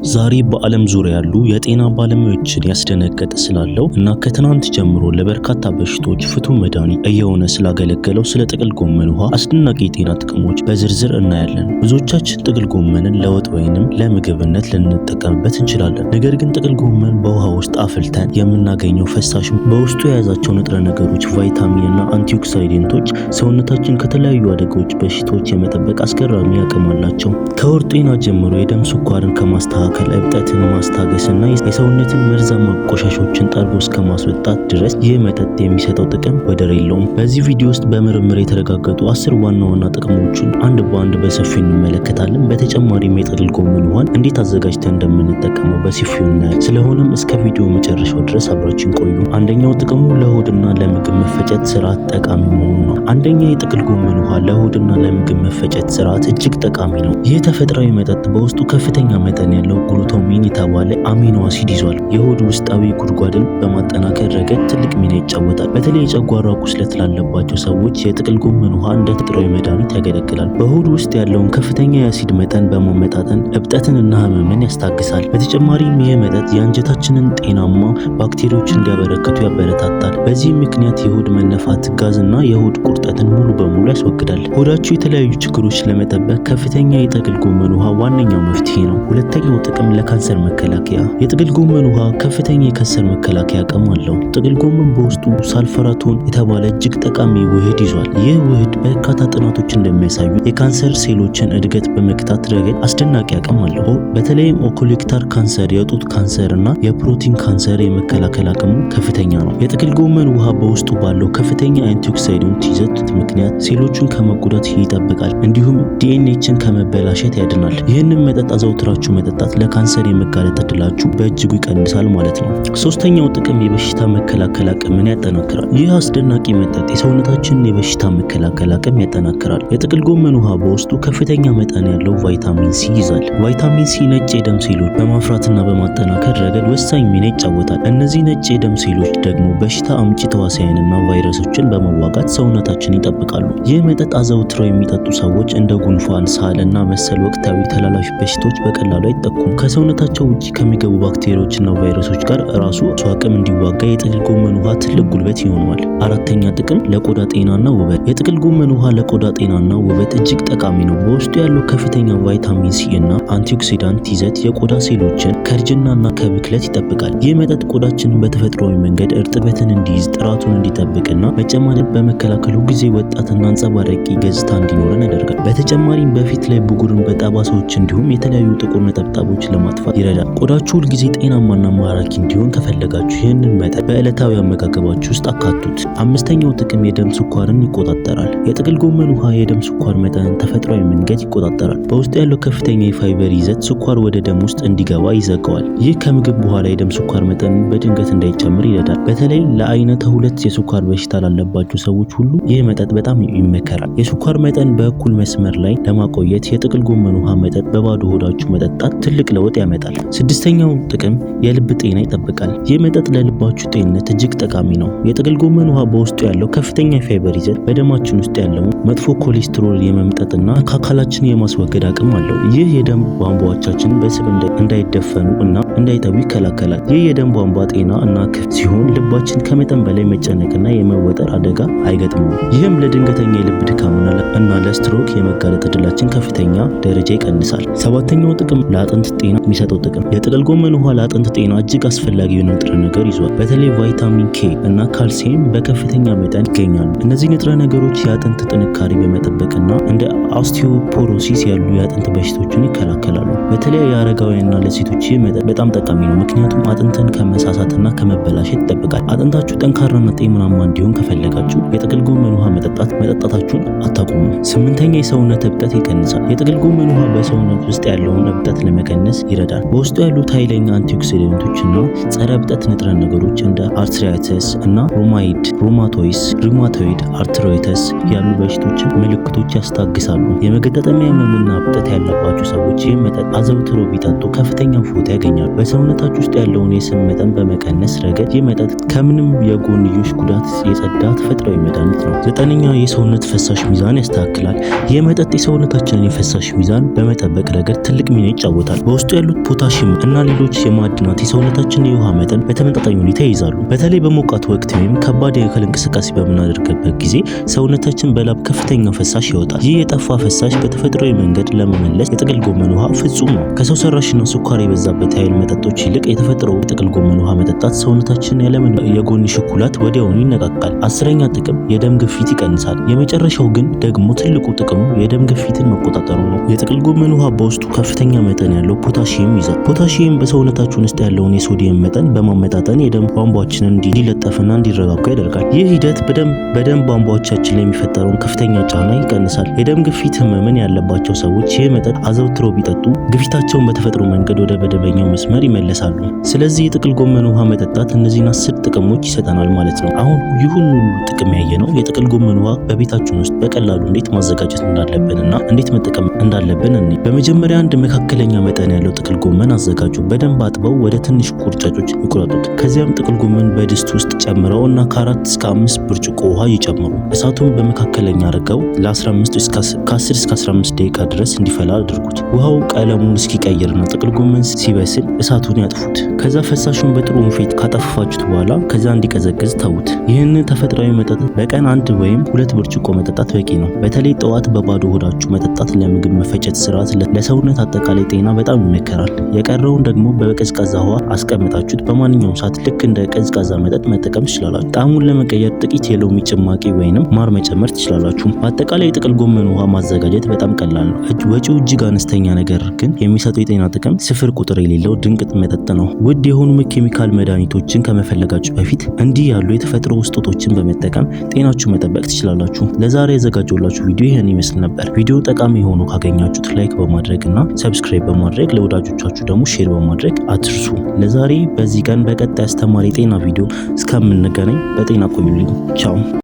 ዛሬ በዓለም ዙሪያ ያሉ የጤና ባለሙያዎችን ያስደነገጠ ስላለው እና ከትናንት ጀምሮ ለበርካታ በሽታዎች ፍቱን መድኃኒት እየሆነ ስላገለገለው ስለ ጥቅል ጎመን ውሃ አስደናቂ የጤና ጥቅሞች በዝርዝር እናያለን። ብዙዎቻችን ጥቅል ጎመንን ለወጥ ወይንም ለምግብነት ልንጠቀምበት እንችላለን። ነገር ግን ጥቅል ጎመን በውሃ ውስጥ አፍልተን የምናገኘው ፈሳሽ በውስጡ የያዛቸው ንጥረ ነገሮች፣ ቫይታሚን እና አንቲኦክሲዳንቶች ሰውነታችን ከተለያዩ አደጋዎች፣ በሽታዎች የመጠበቅ አስገራሚ አቅም አላቸው። ከሆድ ጤና ጀምሮ የደም ስኳርን ከማስተካከል እብጠትን ማስታገስና የሰውነትን መርዛማ ቆሻሾችን ጠርጎ እስከ ማስወጣት ድረስ ይህ መጠጥ የሚሰጠው ጥቅም ወደር የለውም። በዚህ ቪዲዮ ውስጥ በምርምር የተረጋገጡ 10 ዋና ዋና ጥቅሞችን አንድ በአንድ በሰፊው እንመለከታለን። በተጨማሪም የጥቅል ጎመን ውሃን እንዴት አዘጋጅተን እንደምንጠቀመው በሰፊው እናያለን። ስለሆነም እስከ ቪዲዮ መጨረሻው ድረስ አብራችን ቆዩ። አንደኛው ጥቅሙ ለሆድና ለምግብ መፈጨት ስርዓት ጠቃሚ መሆኑ ነው። አንደኛ የጥቅል ጎመን ውሃ ለሆድና ለምግብ መፈጨት ስርዓት እጅግ ጠቃሚ ነው። ይህ ተፈጥሯዊ መጠጥ በውስጡ ከፍተኛ መጠን ያለው ግሉታሚን የተባለ አሚኖ አሲድ ይዟል። የሆድ ውስጣዊ ጉድጓድን በማጠናከር ረገድ ትልቅ ሚና ይጫወታል። በተለይ የጨጓራ ቁስለት ላለባቸው ሰዎች የጥቅል ጎመን ውሃ እንደ ተፈጥሯዊ መድኃኒት ያገለግላል። በሆድ ውስጥ ያለውን ከፍተኛ የአሲድ መጠን በማመጣጠን እብጠትንና ህመምን ያስታግሳል። በተጨማሪም ይህ መጠጥ የአንጀታችንን ጤናማ ባክቴሪያዎች እንዲያበረክቱ ያበረታታል። በዚህም ምክንያት የሆድ መነፋት፣ ጋዝና የሆድ ቁርጠትን ሙሉ በሙሉ ያስወግዳል። ሆዳችሁ የተለያዩ ችግሮች ለመጠበቅ ከፍተኛ የጥቅል ጎመን ውሃ ዋነኛው መፍትሄ ነው። ሁለተኛው ጥቅም ለካንሰር መከላከያ። የጥቅል ጎመን ውሃ ከፍተኛ የካንሰር መከላከያ አቅም አለው። ጥቅል ጎመን በውስጡ ሳልፈራቶን የተባለ እጅግ ጠቃሚ ውህድ ይዟል። ይህ ውህድ በርካታ ጥናቶች እንደሚያሳዩ የካንሰር ሴሎችን እድገት በመግታት ረገድ አስደናቂ አቅም አለው። በተለይም ኮሎሬክታል ካንሰር፣ የጡት ካንሰር እና የፕሮስቴት ካንሰር የመከላከል አቅሙ ከፍተኛ ነው። የጥቅል ጎመን ውሃ በውስጡ ባለው ከፍተኛ አንቲኦክሲዳንት ይዘት ምክንያት ሴሎቹን ከመጎዳት ይጠብቃል፣ እንዲሁም ዲኤንኤችን ከመበላሸት ያድናል። ይህንን መጠጥ አዘውትራችሁ መጠጣት ለካንሰር የመጋለጥ እድላችሁ በእጅጉ ይቀንሳል ማለት ነው። ሶስተኛው ጥቅም የበሽታ መከላከል አቅምን ያጠናክራል። ይህ አስደናቂ መጠጥ የሰውነታችንን የበሽታ መከላከል አቅም ያጠናክራል። የጥቅል ጎመን ውሃ በውስጡ ከፍተኛ መጠን ያለው ቫይታሚን ሲ ይዟል። ቫይታሚን ሲ ነጭ የደም ሴሎች በማፍራትና በማጠናከር ረገድ ወሳኝ ሚና ይጫወታል። እነዚህ ነጭ የደም ሴሎች ደግሞ በሽታ አምጪ ተዋሲያንና ቫይረሶችን በመዋጋት ሰውነታችን ይጠብቃሉ። ይህ መጠጥ አዘውትረው የሚጠጡ ሰዎች እንደ ጉንፋን፣ ሳል እና መሰል ወቅታዊ ተላላፊ በሽታዎች በቀላሉ አይጠቁም። ከሰውነታቸው ውጪ ከሚገቡ ባክቴሪያዎችና ቫይረሶች ጋር ራሱ አቅም እንዲዋጋ የጥቅል ጎመን ውሃ ትልቅ ጉልበት ይሆናል። አራተኛ ጥቅም ለቆዳ ጤናና ውበት። የጥቅል ጎመን ውሃ ለቆዳ ጤናና ውበት እጅግ ጠቃሚ ነው። በውስጡ ያለው ከፍተኛ ቫይታሚን ሲ እና አንቲኦክሲዳንት ይዘት የቆዳ ሴሎችን ከእርጅናና ከብክለት ይጠብቃል። ይህ መጠጥ ቆዳችንን በተፈጥሯዊ መንገድ እርጥበትን እንዲይዝ፣ ጥራቱን እንዲጠብቅና መጨማደድ በመከላከሉ ጊዜ ወጣትና አንጸባራቂ ገጽታ እንዲኖረን ያደርጋል። በተጨማሪም በፊት ላይ ብጉርን፣ በጠባሳዎች እንዲሁም የተለያዩ ጥቁር ነጠብጣቦች ለማጥፋት ይረዳል። ቆዳችሁ ሁልጊዜ ጤናማና ማራኪ እንዲሆን ከፈለጋችሁ ይህንን መጠጥ በዕለታዊ አመጋገባችሁ ውስጥ አካቱት። አምስተኛው ጥቅም የደም ስኳርን ይቆጣጠራል። የጥቅል ጎመን ውሃ የደም ስኳር መጠንን ተፈጥሯዊ መንገድ ይቆጣጠራል። በውስጡ ያለው ከፍተኛ የፋይበር ይዘት ስኳር ወደ ደም ውስጥ እንዲገባ ይዘጋዋል። ይህ ከምግብ በኋላ የደም ስኳር መጠንን በድንገት እንዳይጨምር ይረዳል። በተለይ ለአይነተ 2 የስኳር በሽታ ላለባቸው ሰዎች ሁሉ ይህ መጠጥ በጣም ይመከራል። የስኳር መጠን በእኩል መስመር ላይ ለማቆየት የጥቅል ጎመን ውሃ መጠጥ በባዶ ሆዳችሁ መጠጣት ትልቅ ለውጥ ያመጣል። ስድስተኛው ጥቅም የልብ ጤና ይጠብቃል። ይህ መጠጥ ለልባችሁ ጤንነት እጅግ ጠቃሚ ነው። የጥቅል ጎመን ውሃ በውስጡ ያለው ከፍተኛ የፋይበር ይዘት በደማችን ውስጥ ያለውን መጥፎ ኮሌስትሮል የመምጠጥና ከአካላችን የማስወገድ አቅም አለው። ይህ የደም ቧንቧዎቻችን በስብ እንዳይደፈኑ እና እንዳይጠቡ ይከላከላል። ይህ የደም ቧንቧ ጤና እና ክፍት ሲሆን ልባችን ከመጠን በላይ መጨነቅና የመወጠር አደጋ አይገጥመውም። ይህም ለድንገተኛ የልብ ድካምና ለስትሮክ የመጋለጥ እድላችን ከፍተኛ ደረጃ ይቀንሳል። ሰባተኛው ጥቅም ለአጥንት ጤና የሚሰጠው ጥቅም። የጥቅል ጎመን ውሃ ለአጥንት ጤና እጅግ አስፈላጊ የሆነ ንጥረ ነገር ይዟል። በተለይ ቫይታሚን ኬ እና ካልሲየም በከፍተኛ መጠን ይገኛሉ። እነዚህ ንጥረ ነገሮች የአጥንት ጥንካሬ በመጠበቅና እንደ ኦስቲዮፖሮሲስ ያሉ የአጥንት በሽታዎችን ይከላከላሉ። በተለይ የአረጋውያንና ለሴቶች ይህ መጠጥ በጣም ጠቃሚ ነው፣ ምክንያቱም አጥንትን ከመሳሳትና ከመበላሸት ይጠብቃል። አጥንታችሁ ጠንካራና ጤናማ እንዲሆን ከፈለጋችሁ የጥቅል ጎመን ውሃ መጠጣታችሁን አታቁሙ። ስምንተኛ የሰውነት እብጠት ይቀንሳል። የጥቅል ጎመን ውሃ በሰውነት ውስጥ ያለውን እብጠት ለመቀነስ ይረዳል። በውስጡ ያሉት ኃይለኛ አንቲኦክሲዳንቶችና ጸረ እብጠት ንጥረ ነገሮች እንደ አርትራይተስ እና ሩማቶይድ አርትራይተስ ያሉ በሽቶችን ምልክቶች ያስታግሳሉ። የመገጣጠሚያ ህመምና እብጠት ያለባቸው ሰዎች ይህ መጠጥ አዘውትሮ ቢጠጡ ከፍተኛ እፎይታ ያገኛሉ። በሰውነታችሁ ውስጥ ያለውን የስብ መጠን በመቀነስ ረገድ ይህ መጠጥ ከምንም የጎንዮሽ ጉዳት የጸዳ ተፈጥሯዊ መድኃኒት ነው። 9ኛ የሰውነት ፈሳሽ ሚዛን ያስተካክላል። ይህ መጠጥ የሰውነታችንን የፈሳሽ ሚዛን በመጠበቅ ረገድ ትልቅ ሚና ይጫወታል። በውስጡ ያሉት ፖታሺየም እና ሌሎች የማዕድናት የሰውነታችንን የውሃ መጠን በተመጣጣኝ ሁኔታ ይይዛሉ። በተለይ በሞቃት ወቅት ወይም ከባድ የአካል እንቅስቃሴ በምናደርግበት ጊዜ ሰውነታችን በላብ ከፍተኛ ፈሳሽ ያወጣል። ይህ የጠፋ ፈሳሽ በተፈጥሯዊ መንገድ ለመመለስ የጥቅል ጎመን ውሃ ፍጹም ነው። ከሰው ሰራሽና ስኳር የበዛበት የኃይል መጠጦች ይልቅ የተፈጥሮ የጥቅል ጎመን ውሃ መጠጣት ሰውነታችን ያለምንም የጎን ሽኩላት ወዲያውኑ ይነቃቃል። 10ኛ ጥቅም የደም ግፊት ይቀንሳል። የመጨረሻው ግን ደግሞ ትልቁ ጥቅሙ የደም ግፊትን መቆጣጠሩ ነው። የጥቅል ጎመን ውሃ በውስጡ ከፍተኛ መጠን ያለው ፖታሺየም ይዟል። ፖታሺየም በሰውነታችን ውስጥ ያለውን የሶዲየም መጠን በማመጣጠን የደም ቧንቧችንን እንዲለጠፍና እንዲረጋጋ ያደርጋል። ይህ ሂደት በደም ቧንቧዎቻችን ላይ የሚፈጠረውን ከፍተኛ ጫና ይቀንሳል። የደም ግፊት ህመምን ያለባቸው ሰዎች ይህ መጠጥ አዘውትረው ቢጠጡ ግፊታቸውን በተፈጥሮ መንገድ ወደ መደበኛው መስመር ይመለሳሉ። ስለዚህ የጥቅል ጎመን ውሃ መጠጣት እነዚህን 10 ጥቅሞች ይሰጠናል ማለት ነው። አሁን ይሁን ሁሉ ጥቅም ያየነው የጥቅል ጎመን ውሃ በቤታችን ውስጥ በቀላሉ እንዴት ማዘጋጀት እንዳለብንና እንዴት መጠቀም እንዳለብን እንይ። በመጀመሪያ አንድ መካከለኛ መጠን ያለው ጥቅል ጎመን አዘጋጁ። በደንብ አጥበው ወደ ትንሽ ቁርጫጮች ይቁረጡት። ከዚያም ጥቅል ጎመን በድስት ውስጥ ጨምረው እና ከ4 እስከ 5 ብርጭቆ ውሃ ይጨምሩ። እሳቱን በመካከለኛ አድርገው ከ10 እስከ 15 ደቂቃ ድረስ እንዲፈላ አድርጉት። ውሃው ቀለሙን እስኪቀይርና ጥቅል ጎመን ሲበስል እሳቱን ያጥፉት። ከዛ ፈሳሹን በጥሩ ወንፊት ካጠፋፋችሁት በኋላ ከዛ እንዲቀዘቅዝ ተዉት። ይህንን ተፈጥሯዊ መጠጥ በቀን 1 ወይም 2 ብርጭቆ መጠጣት በቂ ነው። በተለይ ጠዋት በባዶ ሆዳችሁ መጠጣት ለምግብ መፈጨት ስርዓት ለሰውነት አጠቃላይ ጤና በጣም ይመከራል። የቀረውን ደግሞ በቀዝቃዛ ውሃ አስቀምጣችሁት በማንኛውም ሰዓት ልክ እንደ ቀዝቃዛ መጠጥ መጠቀም ትችላላችሁ። ጣዕሙን ለመቀየር ጥቂት የሎሚ ጭማቂ ወይንም ማር መጨመር ትችላላችሁ። በአጠቃላይ የጥቅል ጎመን ውሃ ማዘጋጀት በጣም ቀላል ነው። ወጪው እጅግ አነስተኛ፣ ነገር ግን የሚሰጠው የጤና ጥቅም ስፍር ቁጥር የሌለው ድንቅ መጠጥ ነው። ውድ የሆኑ ኬሚካል መድኃኒቶችን ከመፈለጋችሁ በፊት እንዲህ ያሉ የተፈጥሮ ውስጦችን በመጠቀም ጤናችሁ መጠበቅ ትችላላችሁ። ለዛሬ ያዘጋጀሁላችሁ ቪዲዮ ይህን ይመስል ነበር። ቪዲዮ ጠቃሚ ሆኖ ካገኛችሁት ላይክ በማድረግ እና ሰብስክራይብ በማድረግ ለወዳጆቻችሁ ደግሞ ሼር በማድረግ አትርሱ። ለዛሬ በዚህ ቀን በቀጣይ አስተማሪ የጤና ቪዲዮ እስከምንገናኝ በጤና ቆዩልኝ። ቻው።